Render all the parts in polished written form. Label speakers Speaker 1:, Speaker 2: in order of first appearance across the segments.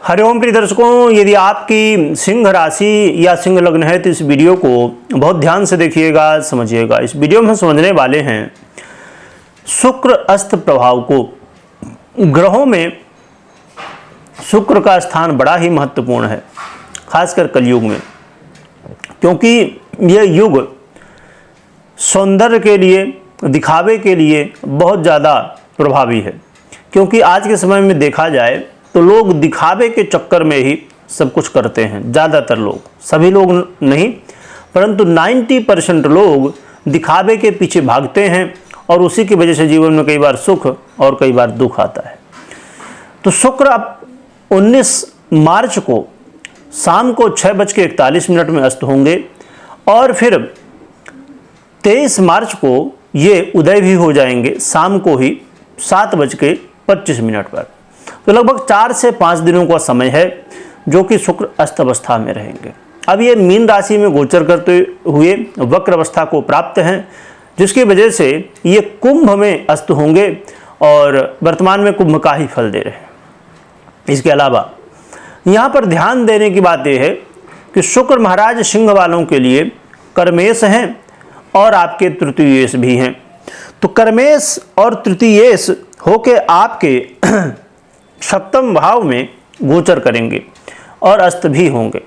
Speaker 1: हरिओम प्रिय दर्शकों, यदि आपकी सिंह राशि या सिंह लग्न है तो इस वीडियो को बहुत ध्यान से देखिएगा, समझिएगा। इस वीडियो में हम समझने वाले हैं शुक्र अस्त प्रभाव को। ग्रहों में शुक्र का स्थान बड़ा ही महत्वपूर्ण है, खासकर कलयुग में, क्योंकि यह युग सौंदर्य के लिए, दिखावे के लिए बहुत ज़्यादा प्रभावी है। क्योंकि आज के समय में देखा जाए तो लोग दिखावे के चक्कर में ही सब कुछ करते हैं। ज़्यादातर लोग, सभी लोग नहीं, परंतु 90% लोग दिखावे के पीछे भागते हैं और उसी की वजह से जीवन में कई बार सुख और कई बार दुख आता है। तो शुक्र अब 19 मार्च को शाम को 6:41 में अस्त होंगे और फिर 23 मार्च को ये उदय भी हो जाएंगे, शाम को ही 7:25 पर। तो लगभग 4 से 5 दिनों का समय है जो कि शुक्र अस्त अवस्था में रहेंगे। अब ये मीन राशि में गोचर करते हुए वक्र अवस्था को प्राप्त हैं, जिसकी वजह से ये कुंभ में अस्त होंगे और वर्तमान में कुंभ का ही फल दे रहे हैं। इसके अलावा यहाँ पर ध्यान देने की बात यह है कि शुक्र महाराज सिंह वालों के लिए कर्मेश हैं और आपके तृतीयेश भी हैं। तो कर्मेश और तृतीयेश होके आपके सप्तम भाव में गोचर करेंगे और अस्त भी होंगे।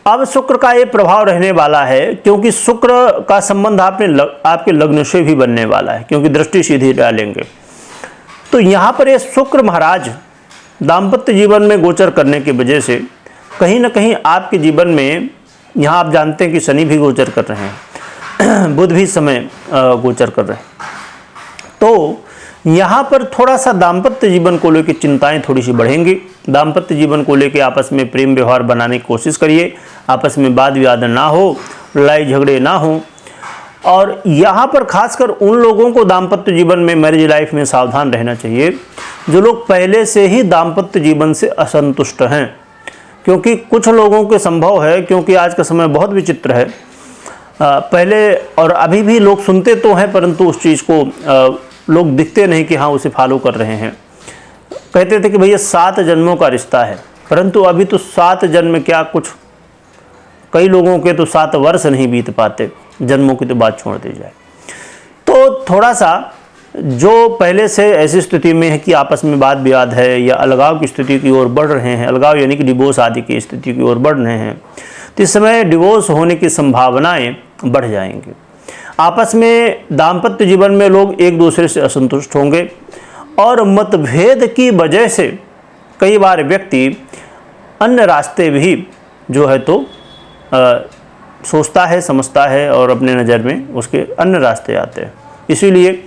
Speaker 1: अब शुक्र का ये प्रभाव रहने वाला है क्योंकि शुक्र का संबंध आपके लग्न से भी बनने वाला है, क्योंकि दृष्टि सीधी डालेंगे। तो यहाँ पर ये शुक्र महाराज दाम्पत्य जीवन में गोचर करने की वजह से कहीं ना कहीं आपके जीवन में, यहाँ आप जानते हैं कि शनि भी गोचर कर रहे हैं, बुध भी समय गोचर कर रहे हैं, तो यहाँ पर थोड़ा सा दाम्पत्य जीवन को लेकर चिंताएं थोड़ी सी बढ़ेंगी। दाम्पत्य जीवन को लेकर आपस में प्रेम व्यवहार बनाने की कोशिश करिए, आपस में वाद विवाद ना हो, लड़ाई झगड़े ना हो। और यहाँ पर खासकर उन लोगों को दाम्पत्य जीवन में, मैरिज लाइफ में सावधान रहना चाहिए जो लोग पहले से ही दाम्पत्य जीवन से असंतुष्ट हैं। क्योंकि कुछ लोगों के संभव है, क्योंकि आज का समय बहुत विचित्र है, पहले और अभी भी लोग सुनते तो हैं परंतु उस चीज़ को लोग दिखते नहीं कि हाँ उसे फॉलो कर रहे हैं। कहते थे कि भैया 7 जन्मों का रिश्ता है, परंतु अभी तो 7 जन्म क्या, कुछ कई लोगों के तो 7 वर्ष नहीं बीत पाते, जन्मों की तो बात छोड़ दी जाए। तो थोड़ा सा जो पहले से ऐसी स्थिति में है कि आपस में वाद विवाद है या अलगाव की स्थिति की ओर बढ़ रहे हैं, अलगाव यानी कि डिवोर्स आदि की स्थिति की ओर बढ़ रहे हैं, तो इस समय डिवोर्स होने की संभावनाएं बढ़ जाएंगी। आपस में दाम्पत्य जीवन में लोग एक दूसरे से असंतुष्ट होंगे और मतभेद की वजह से कई बार व्यक्ति अन्य रास्ते भी जो है तो सोचता है, समझता है और अपने नज़र में उसके अन्य रास्ते आते हैं। इसीलिए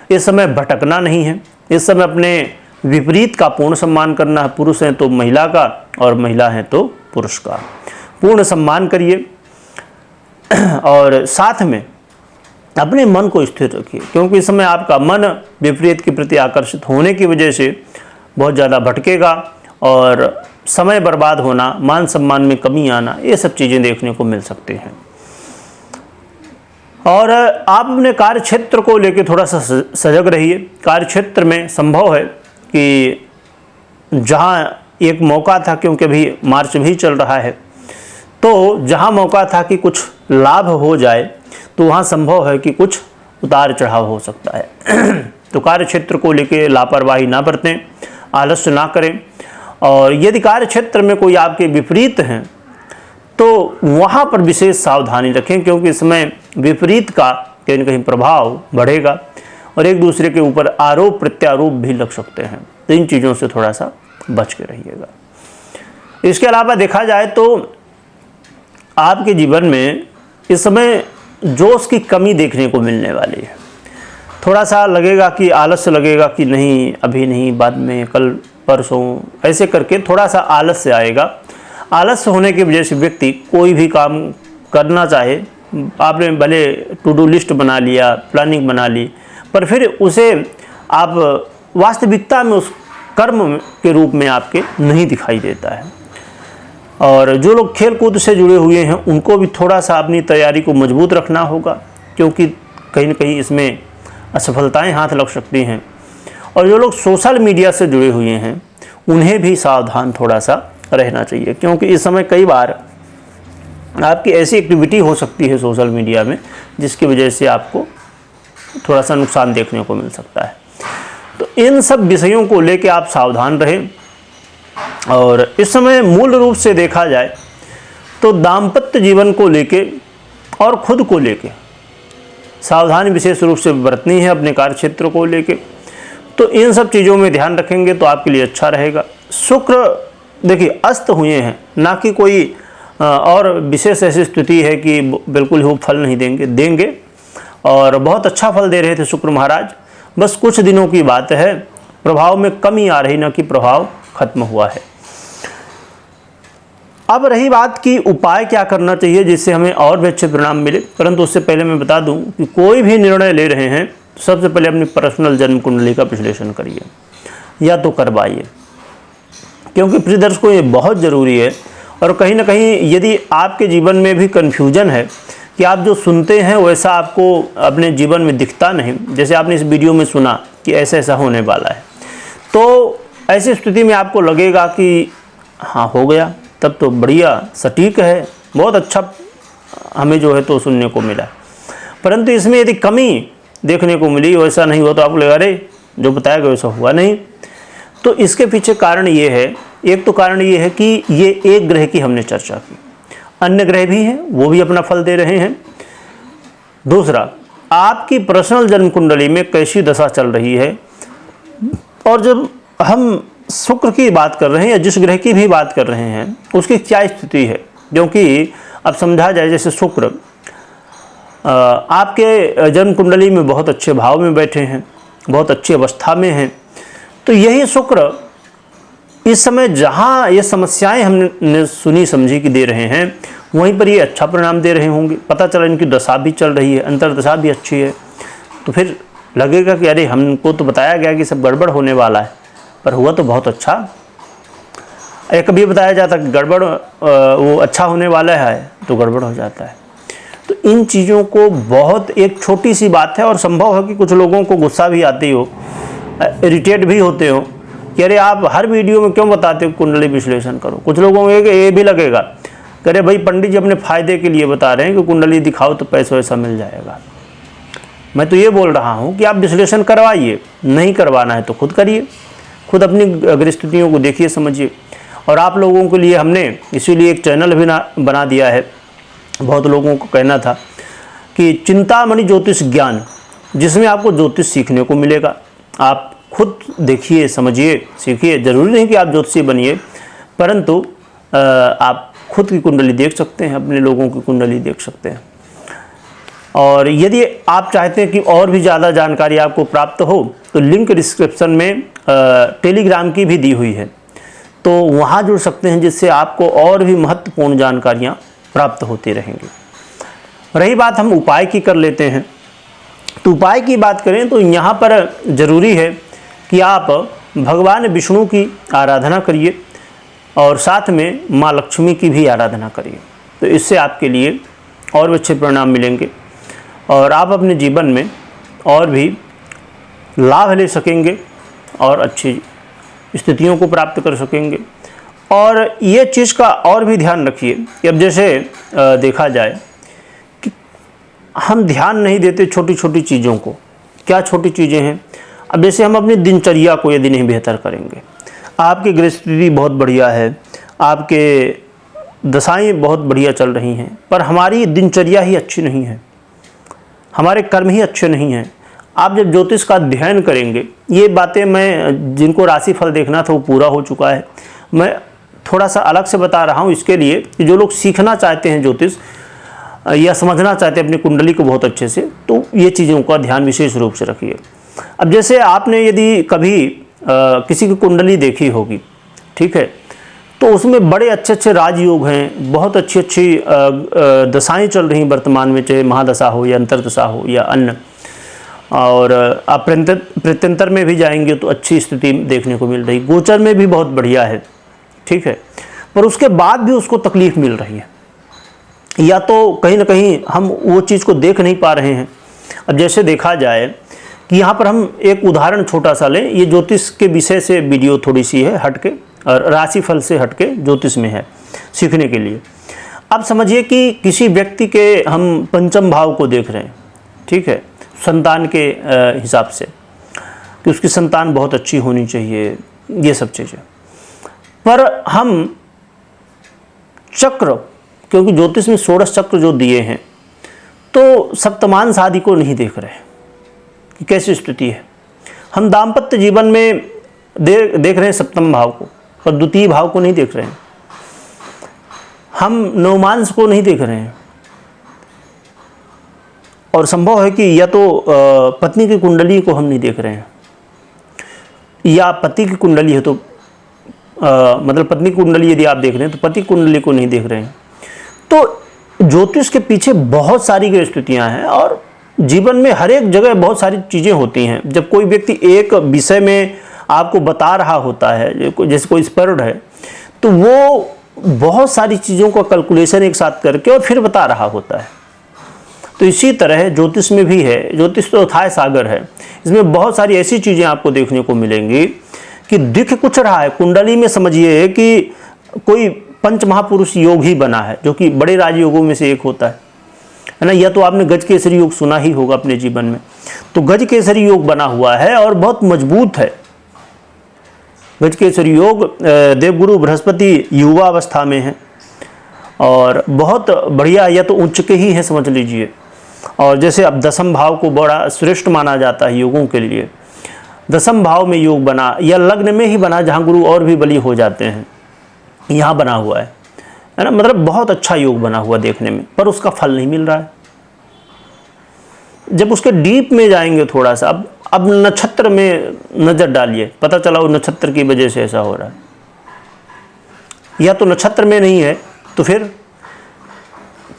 Speaker 1: इस समय भटकना नहीं है, इस समय अपने विपरीत का पूर्ण सम्मान करना है। पुरुष हैं तो महिला का और महिला हैं तो पुरुष का पूर्ण सम्मान करिए और साथ में अपने मन को स्थिर रखिए, क्योंकि इस समय आपका मन विपरीत के प्रति आकर्षित होने की वजह से बहुत ज़्यादा भटकेगा और समय बर्बाद होना, मान सम्मान में कमी आना, ये सब चीज़ें देखने को मिल सकती हैं। और आप अपने कार्य क्षेत्र को लेकर थोड़ा सा सजग रहिए। कार्य क्षेत्र में संभव है कि जहाँ एक मौका था, क्योंकि अभी मार्च भी चल रहा है, तो जहाँ मौका था कि कुछ लाभ हो जाए तो वहाँ संभव है कि कुछ उतार चढ़ाव हो सकता है। तो कार्य क्षेत्र को लेकर लापरवाही ना बरतें, आलस्य ना करें। और यदि कार्य क्षेत्र में कोई आपके विपरीत हैं तो वहाँ पर विशेष सावधानी रखें, क्योंकि इसमें विपरीत का कहीं न कहीं प्रभाव बढ़ेगा और एक दूसरे के ऊपर आरोप प्रत्यारोप भी लग सकते हैं। तो इन चीज़ों से थोड़ा सा बच के रहिएगा। इसके अलावा देखा जाए तो आपके जीवन में इस समय जोश की कमी देखने को मिलने वाली है। थोड़ा सा लगेगा कि आलस्य लगेगा कि नहीं, अभी नहीं, बाद में, कल परसों, ऐसे करके थोड़ा सा आलस्य आएगा। आलस्य होने की वजह से व्यक्ति कोई भी काम करना चाहे, आपने भले टू डू लिस्ट बना लिया, प्लानिंग बना ली, पर फिर उसे आप वास्तविकता में उस कर्म के रूप में आपके नहीं दिखाई देता है। और जो लोग खेल कूद से जुड़े हुए हैं उनको भी थोड़ा सा अपनी तैयारी को मजबूत रखना होगा, क्योंकि कहीं न कहीं इसमें असफलताएं हाथ लग सकती हैं। और जो लोग सोशल मीडिया से जुड़े हुए हैं उन्हें भी सावधान थोड़ा सा रहना चाहिए, क्योंकि इस समय कई बार आपकी ऐसी एक्टिविटी हो सकती है सोशल मीडिया में जिसकी वजह से आपको थोड़ा सा नुकसान देखने को मिल सकता है। तो इन सब विषयों को लेकर आप सावधान रहें। और इस समय मूल रूप से देखा जाए तो दाम्पत्य जीवन को लेके और खुद को लेके सावधानी विशेष रूप से बरतनी है, अपने कार्य क्षेत्र को लेके। तो इन सब चीज़ों में ध्यान रखेंगे तो आपके लिए अच्छा रहेगा। शुक्र देखिए अस्त हुए हैं, ना कि कोई और विशेष ऐसी स्थिति है कि बिल्कुल ही फल नहीं देंगे और बहुत अच्छा फल दे रहे थे शुक्र महाराज। बस कुछ दिनों की बात है, प्रभाव में कमी आ रही, ना कि प्रभाव खत्म हुआ है। अब रही बात कि उपाय क्या करना चाहिए जिससे हमें और भी अच्छे परिणाम मिले, परंतु उससे पहले मैं बता दूं कि कोई भी निर्णय ले रहे हैं तो सबसे पहले अपनी पर्सनल जन्म कुंडली का विश्लेषण करिए या तो करवाइए, क्योंकि प्रिय दर्शकों ये बहुत ज़रूरी है। और कहीं ना कहीं यदि आपके जीवन में भी कन्फ्यूजन है कि आप जो सुनते हैं वैसा आपको अपने जीवन में दिखता नहीं, जैसे आपने इस वीडियो में सुना कि ऐसा ऐसा होने वाला है, तो ऐसी स्थिति में आपको लगेगा कि हाँ हो गया, तब तो बढ़िया सटीक है, बहुत अच्छा हमें जो है तो सुनने को मिला। परंतु इसमें यदि कमी देखने को मिली, वैसा नहीं हुआ, तो आपको लगेगा अरे जो बताया गया वैसा हुआ नहीं। तो इसके पीछे कारण ये है, एक तो कारण ये है कि ये एक ग्रह की हमने चर्चा की, अन्य ग्रह भी हैं वो भी अपना फल दे रहे हैं। दूसरा, आपकी पर्सनल जन्म कुंडली में कैसी दशा चल रही है, और जब हम शुक्र की बात कर रहे हैं या जिस ग्रह की भी बात कर रहे हैं उसकी क्या स्थिति है। क्योंकि अब समझा जाए जैसे शुक्र आपके जन्म कुंडली में बहुत अच्छे भाव में बैठे हैं, बहुत अच्छी अवस्था में हैं, तो यही शुक्र इस समय जहाँ ये समस्याएं हमने सुनी समझी कि दे रहे हैं, वहीं पर ये अच्छा परिणाम दे रहे होंगे। पता चला इनकी दशा भी चल रही है, अंतर्दशा भी अच्छी है, तो फिर लगेगा कि अरे हमको तो बताया गया कि सब गड़बड़ होने वाला है, पर हुआ तो बहुत अच्छा। एक कभी बताया जाता कि गड़बड़ वो अच्छा होने वाला है तो गड़बड़ हो जाता है। तो इन चीज़ों को बहुत एक छोटी सी बात है, और संभव है कि कुछ लोगों को गुस्सा भी आती हो, इरिटेट भी होते हो कि अरे आप हर वीडियो में क्यों बताते हो कुंडली विश्लेषण करो। कुछ लोगों को ये भी लगेगा कि अरे भाई पंडित जी अपने फ़ायदे के लिए बता रहे हैं कि कुंडली दिखाओ तो पैसा वैसा मिल जाएगा। मैं तो ये बोल रहा हूँ कि आप विश्लेषण करवाइए, नहीं करवाना है तो खुद करिए, खुद अपनी ग्रहस्थितियों को देखिए समझिए। और आप लोगों के लिए हमने इसीलिए एक चैनल भी बना दिया है। बहुत लोगों को कहना था कि चिंतामणि ज्योतिष ज्ञान, जिसमें आपको ज्योतिष सीखने को मिलेगा। आप खुद देखिए, समझिए, सीखिए। ज़रूरी नहीं कि आप ज्योतिषी बनिए, परंतु आप खुद की कुंडली देख सकते हैं, अपने लोगों की कुंडली देख सकते हैं। और यदि आप चाहते हैं कि और भी ज़्यादा जानकारी आपको प्राप्त हो तो लिंक डिस्क्रिप्शन में टेलीग्राम की भी दी हुई है, तो वहाँ जुड़ सकते हैं, जिससे आपको और भी महत्वपूर्ण जानकारियाँ प्राप्त होती रहेंगी। रही बात हम उपाय की कर लेते हैं, तो उपाय की बात करें तो यहाँ पर ज़रूरी है कि आप भगवान विष्णु की आराधना करिए और साथ में माँ लक्ष्मी की भी आराधना करिए। तो इससे आपके लिए और भी अच्छे परिणाम मिलेंगे और आप अपने जीवन में और भी लाभ ले सकेंगे और अच्छी स्थितियों को प्राप्त कर सकेंगे। और ये चीज़ का और भी ध्यान रखिए कि अब जैसे देखा जाए कि हम ध्यान नहीं देते छोटी छोटी चीज़ों को। क्या छोटी चीज़ें हैं? अब जैसे हम अपनी दिनचर्या को यदि नहीं बेहतर करेंगे, आपकी गृहस्थिति बहुत बढ़िया है, आपके दशाएं बहुत बढ़िया चल रही हैं, पर हमारी दिनचर्या ही अच्छी नहीं है, हमारे कर्म ही अच्छे नहीं हैं। आप जब ज्योतिष का अध्ययन करेंगे, ये बातें मैं जिनको राशिफल देखना था वो पूरा हो चुका है, मैं थोड़ा सा अलग से बता रहा हूँ इसके लिए कि जो लोग सीखना चाहते हैं ज्योतिष या समझना चाहते हैं अपनी कुंडली को बहुत अच्छे से, तो ये चीज़ों का ध्यान विशेष रूप से रखिए। अब जैसे आपने यदि कभी किसी की कुंडली देखी होगी, ठीक है, तो उसमें बड़े अच्छे अच्छे राजयोग हैं, बहुत अच्छी अच्छी दशाएं चल रही वर्तमान में, चाहे महादशा हो या अंतर्दशा हो या अन्य। और आप प्रत्यंतर में भी जाएंगे तो अच्छी स्थिति देखने को मिल रही, गोचर में भी बहुत बढ़िया है, ठीक है, पर उसके बाद भी उसको तकलीफ मिल रही है, या तो कहीं ना कहीं हम वो चीज़ को देख नहीं पा रहे हैं। अब जैसे देखा जाए कि यहाँ पर हम एक उदाहरण छोटा सा लें। ये ज्योतिष के विषय से वीडियो थोड़ी सी है हटके, और राशिफल से हटके ज्योतिष में है सीखने के लिए। अब समझिए कि किसी व्यक्ति के हम पंचम भाव को देख रहे हैं, ठीक है, संतान के हिसाब से कि उसकी संतान बहुत अच्छी होनी चाहिए, ये सब चीज़ें। पर हम चक्र, क्योंकि ज्योतिष में 16 चक्र जो दिए हैं, तो सप्तमांश आदि को नहीं देख रहे हैं कि कैसी स्थिति है। हम दाम्पत्य जीवन में देख रहे हैं सप्तम भाव को, और द्वितीय भाव को नहीं देख रहे हैं। हम नवमांश को नहीं देख रहे हैं, और संभव है कि या तो पत्नी की कुंडली को हम नहीं देख रहे हैं, या पति की कुंडली है तो मतलब पत्नी की कुंडली यदि आप देख रहे हैं तो पति कुंडली को नहीं देख रहे हैं। तो ज्योतिष के पीछे बहुत सारी स्थितियां हैं, और जीवन में हर एक जगह बहुत सारी चीज़ें होती हैं। जब कोई व्यक्ति एक विषय में आपको बता रहा होता है, जैसे कोई एक्सपर्ट है, तो वो बहुत सारी चीज़ों का कैलकुलेशन एक साथ करके और फिर बता रहा होता है। तो इसी तरह ज्योतिष में भी है। ज्योतिष तो अथाह सागर है, इसमें बहुत सारी ऐसी चीज़ें आपको देखने को मिलेंगी कि दिख कुछ रहा है कुंडली में। समझिए कि कोई पंच महापुरुष योग ही बना है, जो कि बड़े राजयोगों में से एक होता है ना। या तो आपने गज केसरी योग सुना ही होगा अपने जीवन में। तो गज केसरी योग बना हुआ है और बहुत मजबूत है। गज केसरी योग देवगुरु बृहस्पति युवा अवस्था में है, और बहुत बढ़िया, या तो उच्च के ही है समझ लीजिए। और जैसे अब दसम भाव को बड़ा श्रेष्ठ माना जाता है योगों के लिए, दसम भाव में योग बना, या लग्न में ही बना जहाँ गुरु और भी बली हो जाते हैं, यहाँ बना हुआ है ना। मतलब बहुत अच्छा योग बना हुआ देखने में, पर उसका फल नहीं मिल रहा है। जब उसके डीप में जाएंगे थोड़ा सा, अब नक्षत्र में नज़र डालिए, पता चला वो नक्षत्र की वजह से ऐसा हो रहा है, या तो नक्षत्र में नहीं है, तो फिर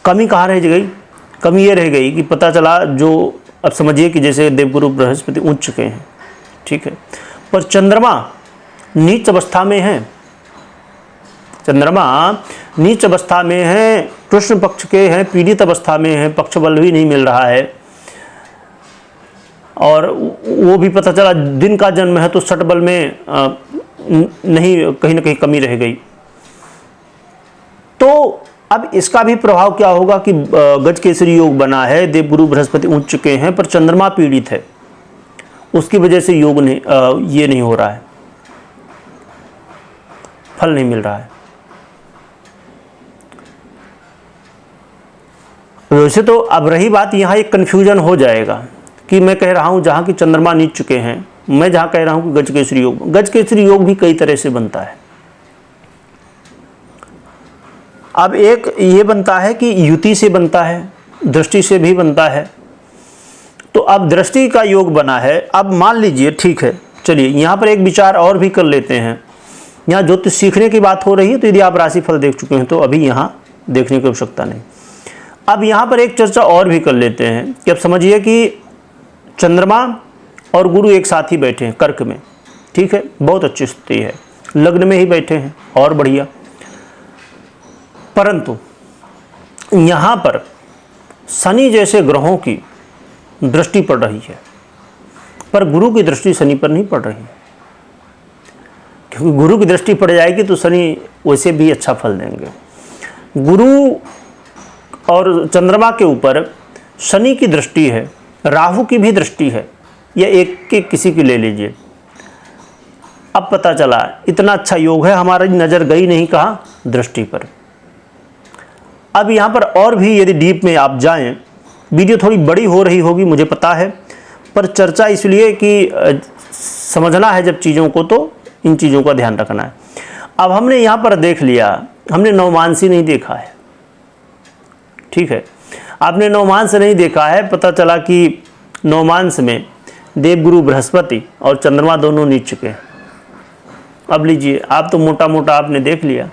Speaker 1: कमी कहाँ रह गई? कमी ये रह गई कि पता चला जो, अब समझिए कि जैसे देवगुरु बृहस्पति उच्च के हैं, ठीक है, पर चंद्रमा नीच अवस्था में है। चंद्रमा नीच अवस्था में है, कृष्ण पक्ष के हैं, पीड़ित अवस्था में है, पक्ष बल भी नहीं मिल रहा है, और वो भी पता चला दिन का जन्म है तो सट बल में नहीं, कहीं ना कहीं कमी रह गई। तो अब इसका भी प्रभाव क्या होगा कि गज केसरी योग बना है, देवगुरु बृहस्पति उच्च के हैं, पर चंद्रमा पीड़ित है, उसकी वजह से योग नहीं, ये नहीं हो रहा है, फल नहीं मिल रहा है। वैसे तो अब रही बात, यहाँ एक कन्फ्यूजन हो जाएगा कि मैं कह रहा हूँ जहाँ की चंद्रमा नीच चुके हैं, मैं जहाँ कह रहा हूँ कि गज केसरी योग। गज केसरी योग भी कई तरह से बनता है। अब एक ये बनता है कि युति से बनता है, दृष्टि से भी बनता है। तो अब दृष्टि का योग बना है। अब मान लीजिए, ठीक है, चलिए यहाँ पर एक विचार और भी कर लेते हैं। यहाँ ज्योतिष सीखने की बात हो रही है, तो यदि आप राशिफल देख चुके हैं तो अभी यहाँ देखने की आवश्यकता नहीं। अब यहाँ पर एक चर्चा और भी कर लेते हैं कि अब समझिए कि चंद्रमा और गुरु एक साथ ही बैठे हैं कर्क में, ठीक है, बहुत अच्छी स्थिति है, लग्न में ही बैठे हैं और बढ़िया। परंतु यहाँ पर शनि जैसे ग्रहों की दृष्टि पड़ रही है, पर गुरु की दृष्टि शनि पर नहीं पड़ रही है। क्योंकि गुरु की दृष्टि पड़ जाएगी तो शनि वैसे भी अच्छा फल देंगे। गुरु और चंद्रमा के ऊपर शनि की दृष्टि है, राहु की भी दृष्टि है, या एक के किसी की ले लीजिए। अब पता चला इतना अच्छा योग है, हमारी नज़र गई नहीं कहाँ? दृष्टि पर। अब यहाँ पर और भी यदि डीप में आप जाएं, वीडियो थोड़ी बड़ी हो रही होगी मुझे पता है, पर चर्चा इसलिए कि समझना है जब चीज़ों को, तो इन चीज़ों का ध्यान रखना है। अब हमने यहाँ पर देख लिया, हमने नवमांसी नहीं देखा है, ठीक है, आपने नवमांस नहीं देखा है। पता चला कि नवमांस में देवगुरु बृहस्पति और चंद्रमा दोनों नीच चुके हैं। अब लीजिए, आप तो मोटा मोटा आपने देख लिया।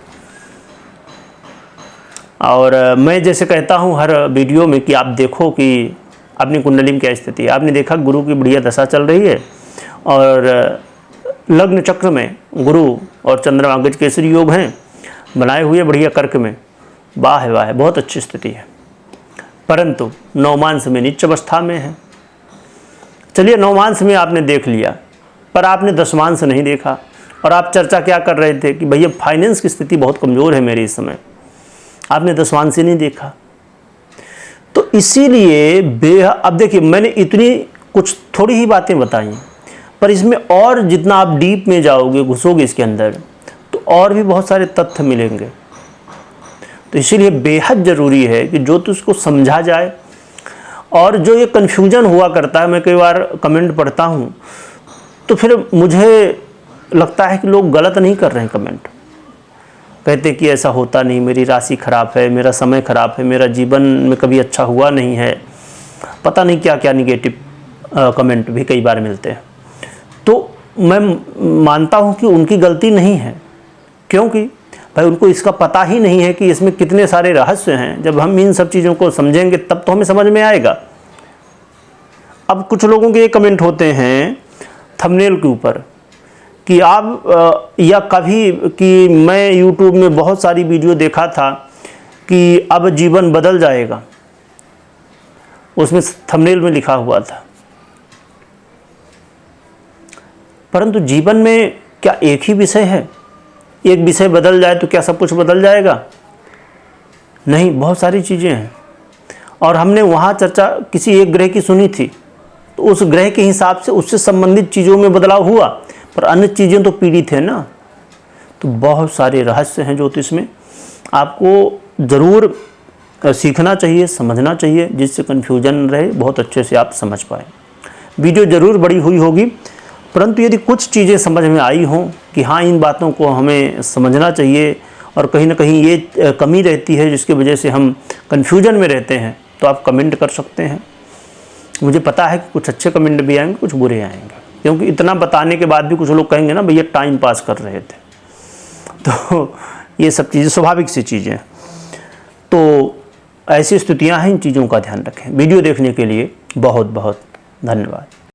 Speaker 1: और मैं जैसे कहता हूँ हर वीडियो में कि आप देखो कि अपनी कुंडली में क्या स्थिति है। आपने देखा गुरु की बढ़िया दशा चल रही है, और लग्न चक्र में गुरु और चंद्रमा गज केसरी योग हैं बनाए हुए बढ़िया कर्क में, वाह है वाह है, बहुत अच्छी स्थिति है। परंतु नवमांस में नीच अवस्था में है। चलिए नवमांश में आपने देख लिया, पर आपने दशमांश नहीं देखा। और आप चर्चा क्या कर रहे थे कि भैया फाइनेंस की स्थिति बहुत कमज़ोर है मेरी इस समय, आपने दशमांश ही नहीं देखा। तो इसीलिए अब देखिए मैंने इतनी कुछ थोड़ी ही बातें बताई, पर इसमें और जितना आप डीप में जाओगे, घुसोगे इसके अंदर, तो और भी बहुत सारे तथ्य मिलेंगे। तो इसीलिए बेहद ज़रूरी है कि ज्योतिष को समझा जाए। और जो ये कन्फ्यूजन हुआ करता है, मैं कई बार कमेंट पढ़ता हूँ तो फिर मुझे लगता है कि लोग गलत नहीं कर रहे हैं कमेंट, कहते कि ऐसा होता नहीं, मेरी राशि खराब है, मेरा समय खराब है, मेरा जीवन में कभी अच्छा हुआ नहीं है, पता नहीं क्या क्या निगेटिव कमेंट भी कई बार मिलते हैं। तो मैं मानता हूँ कि उनकी गलती नहीं है, क्योंकि भाई उनको इसका पता ही नहीं है कि इसमें कितने सारे रहस्य हैं। जब हम इन सब चीज़ों को समझेंगे तब तो हमें समझ में आएगा। अब कुछ लोगों के ये कमेंट होते हैं थंबनेल के ऊपर कि आप या कभी कि मैं YouTube में बहुत सारी वीडियो देखा था कि अब जीवन बदल जाएगा, उसमें थंबनेल में लिखा हुआ था। परंतु जीवन में क्या एक ही विषय है? एक विषय बदल जाए तो क्या सब कुछ बदल जाएगा? नहीं, बहुत सारी चीज़ें हैं। और हमने वहाँ चर्चा किसी एक ग्रह की सुनी थी, तो उस ग्रह के हिसाब से उससे संबंधित चीज़ों में बदलाव हुआ, पर अन्य चीज़ें तो पीड़ित है ना। तो बहुत सारे रहस्य हैं ज्योतिष में, आपको ज़रूर सीखना चाहिए, समझना चाहिए, जिससे कन्फ्यूजन रहे, बहुत अच्छे से आप समझ पाए। वीडियो ज़रूर बड़ी हुई होगी, परंतु यदि कुछ चीज़ें समझ में आई हों कि हाँ इन बातों को हमें समझना चाहिए और कहीं ना कहीं ये कमी रहती है जिसकी वजह से हम कन्फ्यूजन में रहते हैं, तो आप कमेंट कर सकते हैं। मुझे पता है कि कुछ अच्छे कमेंट भी आएंगे, कुछ बुरे आएंगे, क्योंकि इतना बताने के बाद भी कुछ लोग कहेंगे ना भैया टाइम पास कर रहे थे। तो ये सब चीज़ें स्वाभाविक सी चीज़ें हैं। तो ऐसी स्थितियाँ हैं, इन चीज़ों का ध्यान रखें। वीडियो देखने के लिए बहुत बहुत धन्यवाद।